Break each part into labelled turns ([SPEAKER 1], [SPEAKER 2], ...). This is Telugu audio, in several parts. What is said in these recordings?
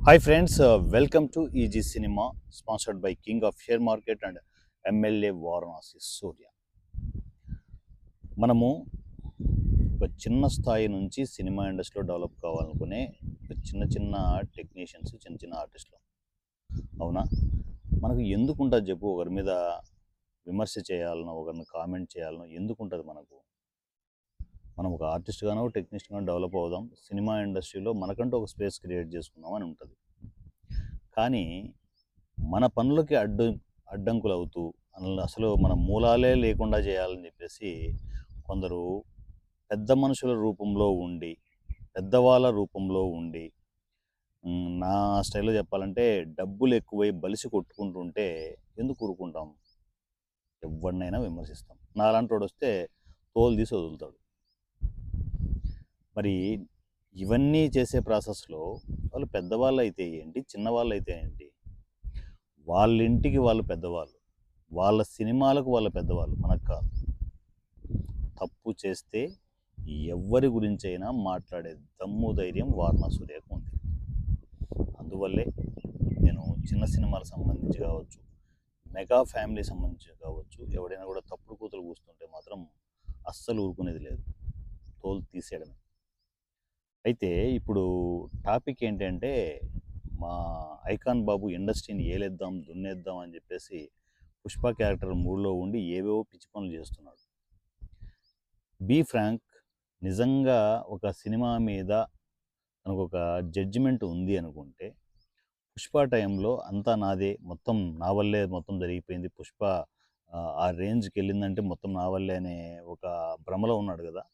[SPEAKER 1] Hi friends, welcome to EG Cinema, sponsored by King of Share Market and MLA Varanasi Surya. మనము ఒక చిన్న స్థాయి నుంచి సినిమా ఇండస్ట్రీలో డెవలప్ కావాలనుకునే ఒక చిన్న చిన్న టెక్నీషియన్స్, చిన్న చిన్న ఆర్టిస్టులు. అవునా? మనకు ఎందుకుంటుంది చెప్పు, ఒకరి మీద విమర్శ చేయాలనో, ఒకరిని కామెంట్ చేయాలనో ఎందుకుంటుంది మనకు? మనం ఒక ఆర్టిస్ట్గానో, టెక్నీషియన్గానో డెవలప్ అవుదాం, సినిమా ఇండస్ట్రీలో మనకంటూ ఒక స్పేస్ క్రియేట్ చేసుకుందాం అని ఉంటుంది. కానీ మన పనులకి అడ్డంకులు అవుతూ అసలు మన మూలాలే లేకుండా చేయాలని చెప్పేసి కొందరు పెద్ద మనుషుల రూపంలో ఉండి, పెద్దవాళ్ళ రూపంలో ఉండి, నా స్టైల్లో చెప్పాలంటే డబ్బులు ఎక్కువై బలిసి కొట్టుకుంటుంటే ఎందుకు ఊరుకుంటాం? ఎవరినైనా విమర్శిస్తాం. నాలాంటి వాడు వస్తే తోలు తీసి వదులుతాడు. మరి ఇవన్నీ చేసే ప్రాసెస్లో వాళ్ళు పెద్దవాళ్ళు అయితే ఏంటి, చిన్నవాళ్ళు అయితే ఏంటి, వాళ్ళ ఇంటికి వాళ్ళు పెద్దవాళ్ళు, వాళ్ళ సినిమాలకు వాళ్ళ పెద్దవాళ్ళు, మనకు కాదు. తప్పు చేస్తే ఎవ్వరి గురించి అయినా మాట్లాడే దమ్ము ధైర్యం వారణాసూర్యకు ఉంది. అందువల్లే నేను చిన్న సినిమాలకు సంబంధించి కావచ్చు, మెగా ఫ్యామిలీ సంబంధించి కావచ్చు, ఎవడైనా కూడా తప్పుడు కూతురు కూస్తుంటే మాత్రం అస్సలు ఊరుకునేది లేదు, తోలు తీసేయడమే. అయితే ఇప్పుడు టాపిక్ ఏంటంటే, మా ఐకాన్ బాబు ఇండస్ట్రీని ఏలేద్దాం, దున్నేద్దాం అని చెప్పేసి పుష్ప క్యారెక్టర్ మూడ్లో ఉండి ఏవేవో పిచ్చి పనులు చేస్తున్నాడు. బీ ఫ్రాంక్, నిజంగా ఒక సినిమా మీద తనకు ఒక జడ్జిమెంట్ ఉంది అనుకుంటే, పుష్ప టైంలో అంతా నాదే, మొత్తం నా వల్లే మొత్తం జరిగిపోయింది, పుష్ప ఆ రేంజ్కి వెళ్ళిందంటే మొత్తం నా వల్లే అనే ఒక భ్రమలో ఉన్నాడు కదా.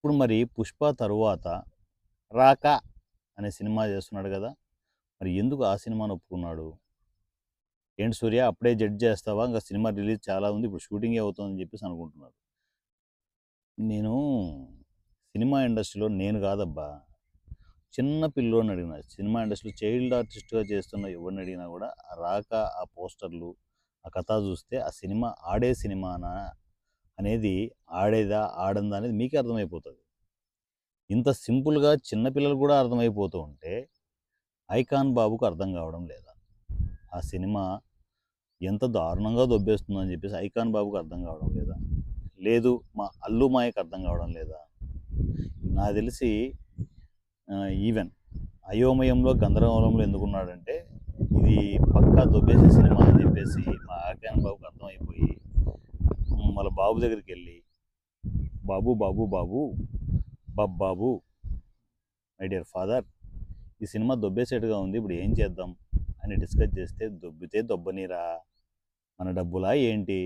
[SPEAKER 1] ఇప్పుడు మరి పుష్ప తరువాత రాక అనే సినిమా చేస్తున్నాడు కదా, మరి ఎందుకు ఆ సినిమాను ఒప్పుకున్నాడు? ఏంటి సూర్య, అప్పుడే జడ్జ్ చేస్తావా? ఇంకా సినిమా రిలీజ్ చాలా ఉంది, ఇప్పుడు షూటింగే అవుతుందని చెప్పేసి అనుకుంటున్నారు. నేను సినిమా ఇండస్ట్రీలో నేను కాదబ్బా, చిన్న పిల్లోని అడిగిన, సినిమా ఇండస్ట్రీలో చైల్డ్ ఆర్టిస్ట్గా చేస్తున్న ఎవరిని అడిగినా కూడా రాక ఆ పోస్టర్లు, ఆ కథ చూస్తే ఆ సినిమా ఆడే సినిమానా అనేది, ఆడేదా ఆడందా అనేది మీకే అర్థమైపోతుంది. ఇంత సింపుల్గా చిన్నపిల్లలు కూడా అర్థమైపోతూ ఉంటే ఐకాన్ బాబుకు అర్థం కావడం లేదా? ఆ సినిమా ఎంత దారుణంగా దొబ్బేస్తుందని చెప్పేసి ఐకాన్ బాబుకు అర్థం కావడం లేదా? లేదు మా అల్లు మాయకు అర్థం కావడం లేదా? నాకు తెలిసి ఈవెన్ అయోమయంలో గందరగోళంలో ఎందుకున్నాడంటే, ఇది పక్కా దొబ్బేసే సినిమా అని చెప్పేసి మా ఐకాన్ బాబుకు అర్థమైపోయి వాళ్ళ బాబు దగ్గరికి వెళ్ళి, బాబు బాబు బాబు బాబు, మై డియర్ ఫాదర్, ఈ సినిమా దొబ్బేసేట్టుగా ఉంది, ఇప్పుడు ఏం చేద్దాం అని డిస్కస్ చేస్తే, దొబ్బితే దొబ్బనీరా, మన డబ్బులా ఏంటి,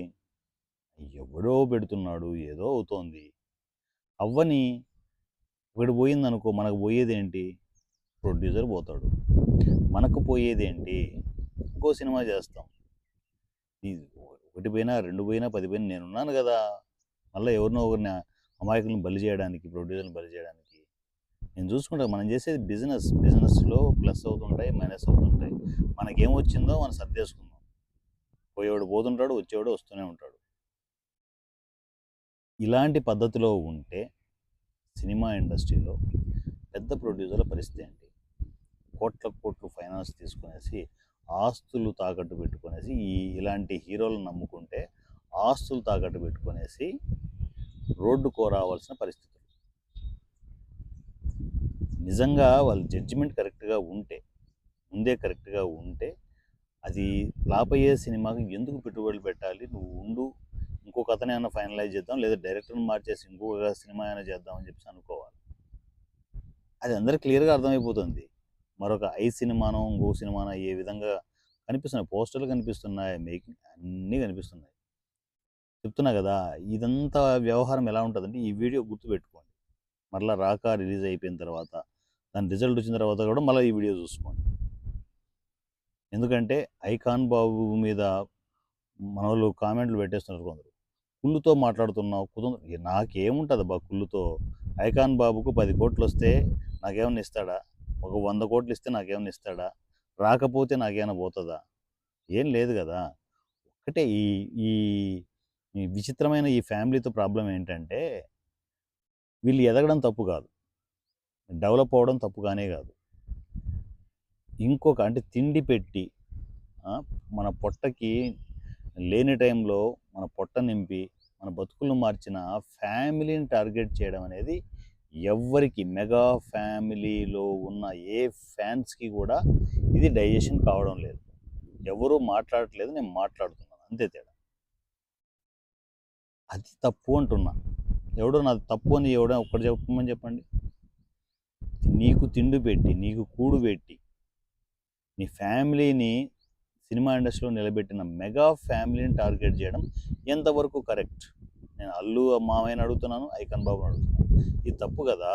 [SPEAKER 1] ఎవడో పెడుతున్నాడు, ఏదో అవుతోంది, అవ్వని. ఒకటి పోయిందనుకో, మనకు పోయేదేంటి? ప్రొడ్యూసర్ పోతాడు. మనకు పోయేదేంటి? ఇంకో సినిమా చేస్తాం. ఒకటి పోయినా, రెండు పోయినా, 10 పోయినా నేనున్నాను కదా, మళ్ళీ ఎవరినో ఒకరిని అమాయకులను బలి చేయడానికి, ప్రొడ్యూసర్ని బలి చేయడానికి నేను చూసుకుంటా. మనం చేసేది బిజినెస్, బిజినెస్లో ప్లస్ అవుతుంటాయి, మైనస్ అవుతుంటాయి. మనకేమొచ్చిందో మనం సర్దేసుకుందాం. పోయేవాడు పోతుంటాడు, వచ్చేవాడు వస్తూనే ఉంటాడు. ఇలాంటి పద్ధతిలో ఉంటే సినిమా ఇండస్ట్రీలో పెద్ద ప్రొడ్యూసర్ల పరిస్థితి ఏంటి? కోట్ల ఫైనాన్స్ తీసుకునేసి, ఆస్తులు తాకట్టు పెట్టుకునేసి, ఇలాంటి హీరోలను నమ్ముకుంటే ఆస్తులు తాకట్టు పెట్టుకునేసి రోడ్డుకో రావాల్సిన పరిస్థితులు. నిజంగా వాళ్ళ జడ్జిమెంట్ కరెక్ట్గా ఉంటే, ముందే కరెక్ట్గా ఉంటే, అది ఫ్లాప్ అయ్యే సినిమాకి ఎందుకు పెట్టుబడులు పెట్టాలి? నువ్వు ఉండు, ఇంకొక అతనే అయినా ఫైనలైజ్ చేద్దాం, లేదా డైరెక్టర్ని మార్చేసి ఇంకొక సినిమా అయినా చేద్దాం అని చెప్పేసి అనుకోవాలి. అది అందరికి క్లియర్గా అర్థమైపోతుంది. మరొక సినిమానో, ఇంకో సినిమానో ఏ విధంగా కనిపిస్తున్నాయి, పోస్టర్లు కనిపిస్తున్నాయి, మేకింగ్ అన్నీ కనిపిస్తున్నాయి. చెప్తున్నా కదా, ఇదంతా వ్యవహారం ఎలా ఉంటుందంటే, ఈ వీడియో గుర్తుపెట్టుకోండి. మరలా రాక రిలీజ్ అయిపోయిన తర్వాత, దాని రిజల్ట్ వచ్చిన తర్వాత కూడా మళ్ళీ ఈ వీడియో చూసుకోండి. ఎందుకంటే ఐకాన్ బాబు మీద మన వాళ్ళు కామెంట్లు పెట్టేస్తున్నారు కొందరు. కుళ్ళుతో మాట్లాడుతున్నావు, నాకేముంటుంది అబ్బా కుళ్ళుతో? ఐకాన్ బాబుకు 10 కోట్లు వస్తే నాకేమన్నా ఇస్తాడా? ఒక 100 కోట్లు ఇస్తే నాకేమన్నా ఇస్తాడా? రాకపోతే నాకేమైనా పోతుందా? ఏం లేదు కదా. ఒకటే ఈ ఈ ఈ విచిత్రమైన ఈ ఫ్యామిలీతో ప్రాబ్లం ఏంటంటే, వీళ్ళు ఎదగడం తప్పు కాదు, డెవలప్ అవ్వడం తప్పు కానే కాదు. ఇంకొక అంటే తిండి పెట్టి ఆ, మన పొట్టకి లేని టైంలో మన పొట్ట నింపి మన బతుకులను మార్చిన ఫ్యామిలీని టార్గెట్ చేయడం అనేది ఎవ్వరికి మెగా ఫ్యామిలీలో ఉన్న ఏ ఫ్యాన్స్కి కూడా ఇది డైజెషన్ కావడం లేదు. ఎవరు మాట్లాడట్లేదు, నేను మాట్లాడుతున్నాను అంతే తేడా. అది తప్పు అంటున్నా. ఎవడో నాది తప్పు అని ఎవడో ఒక్కటి చెప్పమని చెప్పండి. నీకు తిండి పెట్టి నీకు కూడు పెట్టి నీ ఫ్యామిలీని సినిమా ఇండస్ట్రీలో నిలబెట్టిన మెగా ఫ్యామిలీని టార్గెట్ చేయడం ఎంతవరకు కరెక్ట్? నేను అల్లు మామయ్యని అడుగుతున్నాను, ఐకాన్ బాబుని అడుగుతున్నాను. ఇది తప్పు కదా.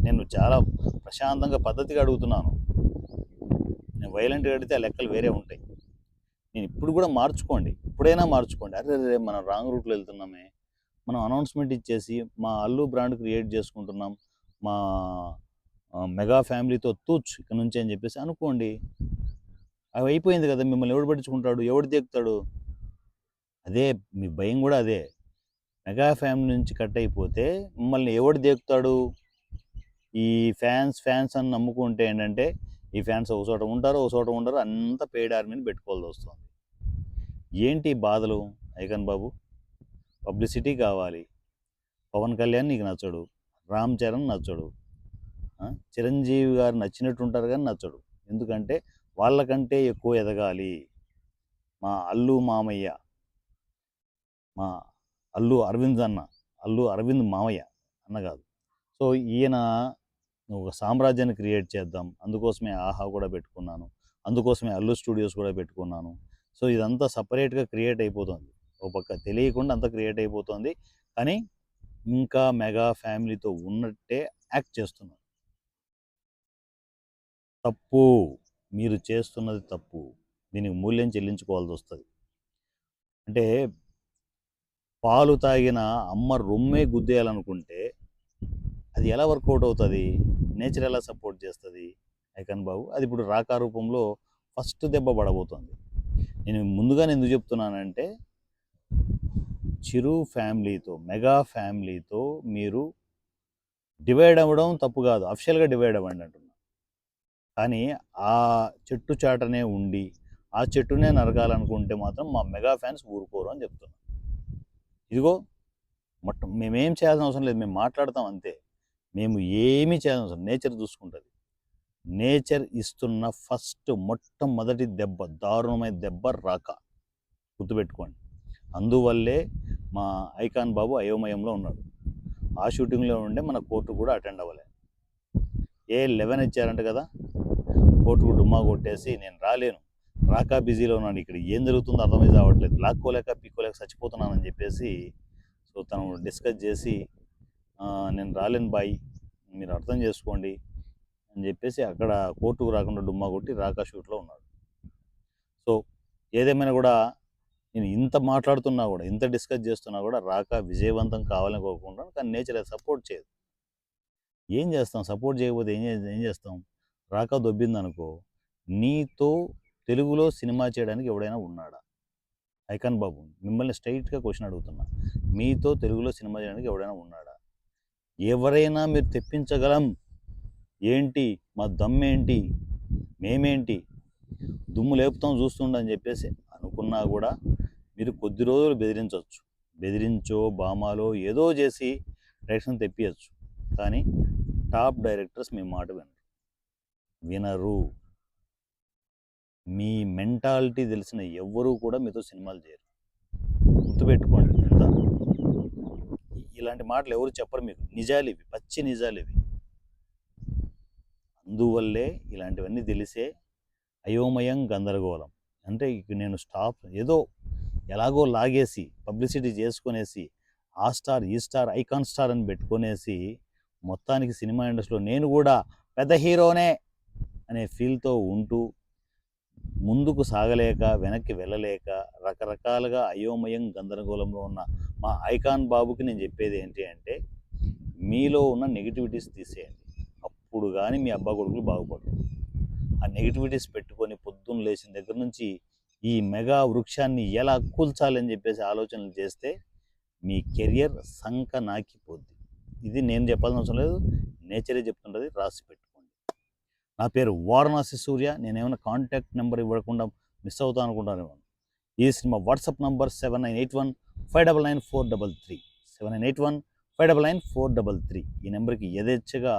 [SPEAKER 1] నేను చాలా ప్రశాంతంగా పద్ధతిగా అడుగుతున్నాను. నేను వైలెంట్గా అడిగితే ఆ లెక్కలు వేరే ఉంటాయి. నేను ఇప్పుడు కూడా మార్చుకోండి, ఇప్పుడైనా మార్చుకోండి. అరే రే మనం రాంగ్ రూట్లో వెళ్తున్నామే, మనం అనౌన్స్మెంట్ ఇచ్చేసి మా అల్లు బ్రాండ్ క్రియేట్ చేసుకుంటున్నాం, మా మెగా ఫ్యామిలీతో తూచ్ ఇక్కడ నుంచి అని చెప్పేసి అనుకోండి. అవి అయిపోయింది కదా. మిమ్మల్ని ఎవడు పట్టించుకుంటాడు, ఎవడు దేకుతాడు? అదే మీ భయం కూడా అదే. మెగా ఫ్యామిలీ నుంచి కట్ అయిపోతే మిమ్మల్ని ఎవడు దేకుతాడు? ఈ ఫ్యాన్స్ ఫ్యాన్స్ అని నమ్ముకుంటే ఏంటంటే ఈ ఫ్యాన్స్ ఒక చోట ఉంటారు, ఒక చోట ఉండరు, అంతా పెయిడ్ ఆర్మీని పెట్టుకోవాల్సి వస్తుంది. ఏంటి బాధలు ఐకాన్ బాబు? పబ్లిసిటీ కావాలి. పవన్ కళ్యాణ్ నీకు నచ్చడు, రామ్ చరణ్ నచ్చడు, చిరంజీవి గారు నచ్చినట్టు ఉంటారు కానీ నచ్చడు. ఎందుకంటే వాళ్ళకంటే ఎక్కువ ఎదగాలి. మా అల్లు మామయ్య, మా అల్లు అరవింద్ అన్న, అల్లు అరవింద్ మామయ్య అన్న కాదు. సో ఈయన ఒక సామ్రాజ్యాన్ని క్రియేట్ చేద్దాం, అందుకోసమే ఆహా కూడా పెట్టుకున్నాను, అందుకోసమే అల్లు స్టూడియోస్ కూడా పెట్టుకున్నాను. సో ఇదంతా సపరేట్గా క్రియేట్ అయిపోతుంది. ఒక పక్క తెలియకుండా అంతా క్రియేట్ అయిపోతుంది. కానీ ఇంకా మెగా ఫ్యామిలీతో ఉన్నట్టే యాక్ట్ చేస్తున్నారు. తప్పు. మీరు చేస్తున్నది తప్పు. దీనికి మూల్యం చెల్లించుకోవాల్సి వస్తుంది. అంటే పాలు తాగిన అమ్మ రొమ్మే గుద్దేయాలనుకుంటే అది ఎలా వర్కౌట్ అవుతుంది? నేచర్ ఎలా సపోర్ట్ చేస్తుంది ఐకాన్ బాబు? అది ఇప్పుడు రాకా రూపంలో ఫస్ట్ దెబ్బ పడబోతుంది. నేను ముందుగానే ఎందుకు చెప్తున్నానంటే చిరు ఫ్యామిలీతో మెగా ఫ్యామిలీతో మీరు డివైడ్ అవ్వడం తప్పు కాదు, అఫిషియల్గా డివైడ్ అవ్వండి అంటున్నా. కానీ ఆ చెట్టు చాటనే ఉండి ఆ చెట్టునే నరకాలనుకుంటే మాత్రం మా మెగా ఫ్యాన్స్ ఊరుకోరు అని చెప్తున్నాను. ఇదిగో మేమేం చేయాల్సిన అవసరం లేదు, మేము మాట్లాడతాం అంతే. మేము ఏమీ చేయాల్సిన అవసరం, నేచర్ చూసుకుంటుంది. నేచర్ ఇస్తున్న ఫస్ట్ మొట్టమొదటి దెబ్బ, దారుణమైన దెబ్బ రాక, గుర్తుపెట్టుకోండి. అందువల్లే మా ఐకాన్ బాబు అయోమయంలో ఉన్నాడు. ఆ షూటింగ్లో ఉండే మన కోర్టు కూడా అటెండ్ అవ్వలే. 11 ఇచ్చారంట కదా, కోర్టుకు డుమ్మా కొట్టేసి నేను రాలేను, రాకా బిజీలో ఉన్నాను, ఇక్కడ ఏం జరుగుతుందో అర్థమైతే అవ్వట్లేదు, లాక్కోలేక పీక్కోలేక చచ్చిపోతున్నానని చెప్పేసి సో తను డిస్కస్ చేసి నేను రాలేను బాయ్, మీరు అర్థం చేసుకోండి అని చెప్పేసి అక్కడ కోర్టుకు రాకుండా డుమ్మా కొట్టి రాకా షూట్లో ఉన్నాడు. సో ఏదేమైనా కూడా నేను ఇంత మాట్లాడుతున్నా కూడా, ఇంత డిస్కస్ చేస్తున్నా కూడా రాకా విజయవంతం కావాలని కోరుకుంటాను. కానీ నేచర్ అది సపోర్ట్ చేయదు. ఏం చేస్తాం? సపోర్ట్ చేయకపోతే ఏం చేస్తాం? రాకా దొబ్బిందనుకో, నీతో తెలుగులో సినిమా చేయడానికి ఎవడైనా ఉన్నాడా? ఐకాన్ బాబు మిమ్మల్ని స్ట్రైట్గా క్వశ్చన్ అడుగుతున్నా, మీతో తెలుగులో సినిమా చేయడానికి ఎవడైనా ఉన్నాడా? ఎవరైనా మీరు తెప్పించగలం, ఏంటి మా దమ్మేంటి, మేమేంటి, దుమ్ము లేపుతాం చూస్తుండని చెప్పేసి అనుకున్నా కూడా మీరు కొద్ది రోజులు బెదిరించవచ్చు, బెదిరించో బామాలో ఏదో చేసి డైరెక్షన్ తెప్పియచ్చు. కానీ టాప్ డైరెక్టర్స్ మీ మాట వినరు. మీ మెంటాలిటీ తెలిసిన ఎవ్వరూ కూడా మీతో సినిమాలు చేయరు, గుర్తుపెట్టుకోండి. ఎంత ఇలాంటి మాటలు ఎవరు చెప్పరు మీకు, నిజాలు ఇవి, పచ్చి నిజాలు ఇవి. అందువల్లే ఇలాంటివన్నీ తెలిసే అయోమయం, గందరగోళం. అంటే ఇక నేను స్టాప్ ఏదో ఎలాగో లాగేసి పబ్లిసిటీ చేసుకునేసి ఆ స్టార్ ఈ స్టార్ ఐకాన్ స్టార్ అని పెట్టుకునేసి మొత్తానికి సినిమా ఇండస్ట్రీలో నేను కూడా పెద్ద హీరోనే అనే ఫీల్తో ఉంటూ ముందుకు సాగలేక, వెనక్కి వెళ్ళలేక, రకరకాలుగా అయోమయం గందరగోళంలో ఉన్న మా ఐకాన్ బాబుకి నేను చెప్పేది ఏంటి అంటే, మీలో ఉన్న నెగిటివిటీస్ తీసేయండి. అప్పుడు కానీ మీ అబ్బా కొడుకులు బాగుపడరు. ఆ నెగిటివిటీస్ పెట్టుకొని పొద్దున్న లేచిన దగ్గర నుంచి ఈ మెగా వృక్షాన్ని ఎలా కూల్చాలని చెప్పేసి ఆలోచనలు చేస్తే మీ కెరియర్ సంక నాకిపోద్ది. ఇది నేను చెప్పాల్సిన అవసరం లేదు, నేచరే చెప్తుంటుంది, రాసి పెట్టుకోండి. నా పేరు వారణాసి సూర్య. నేనేమైనా కాంటాక్ట్ నెంబర్ ఇవ్వకుండా మిస్ అవుతాను అనుకుంటానేమో. ఈ సినిమా వాట్సాప్ నంబర్ 7981 599 433 7981 599 433. ఈ నెంబర్కి యథేచ్ఛగా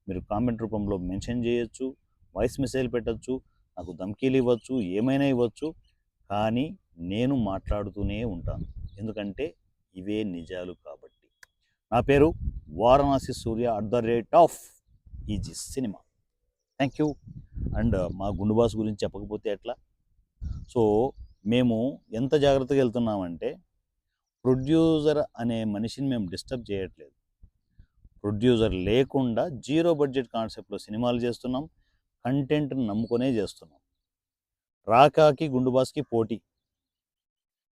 [SPEAKER 1] మీరు కామెంట్ రూపంలో మెన్షన్ చేయొచ్చు, వాయిస్ మెసేజ్ పెట్టచ్చు, నాకు ధమ్కీలు ఇవ్వచ్చు, ఏమైనా ఇవ్వచ్చు. కానీ నేను మాట్లాడుతూనే ఉంటాను, ఎందుకంటే ఇవే నిజాలు కాబట్టి. నా పేరు Varanasi Surya @easy cinema. Thank you. And మా గుండు బాస్ గురించి చెప్పకపోతే ఎట్లా? సో మేము ఎంత జాగ్రత్తగా వెళ్తున్నామంటే, ప్రొడ్యూసర్ అనే మనిషిని మేము డిస్టర్బ్ చేయట్లేదు. ప్రొడ్యూసర్ లేకుండా జీరో బడ్జెట్ కాన్సెప్ట్లో సినిమాలు చేస్తున్నాం. కంటెంట్ని నమ్ముకొనే చేస్తున్నాం. రాకాకి గుండు బాస్కి పోటీ.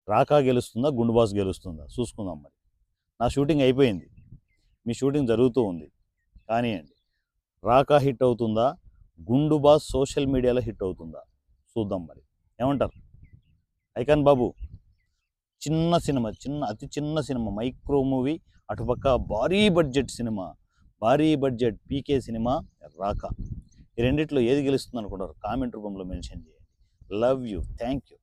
[SPEAKER 1] రాకా గెలుస్తుందా, గుండు బాస్ గెలుస్తుందా చూసుకుందాం. మరి నా షూటింగ్ అయిపోయింది, మీ షూటింగ్ జరుగుతూ ఉంది. కానివ్వండి, రాకా హిట్ అవుతుందా, గుండు బాస్ సోషల్ మీడియాలో హిట్ అవుతుందా చూద్దాం. మరి ఏమంటారు? ఐకాన్ బాబు, చిన్న సినిమా, అతి చిన్న సినిమా, మైక్రో మూవీ, అటుపక్క భారీ బడ్జెట్ సినిమా, భారీ బడ్జెట్ పీకే సినిమా రాకా. ఈ రెండిట్లో ఏది గెలుస్తుంది అనుకుంటారు? కామెంట్ రూపంలో మెన్షన్ చేయండి. Love you, thank you.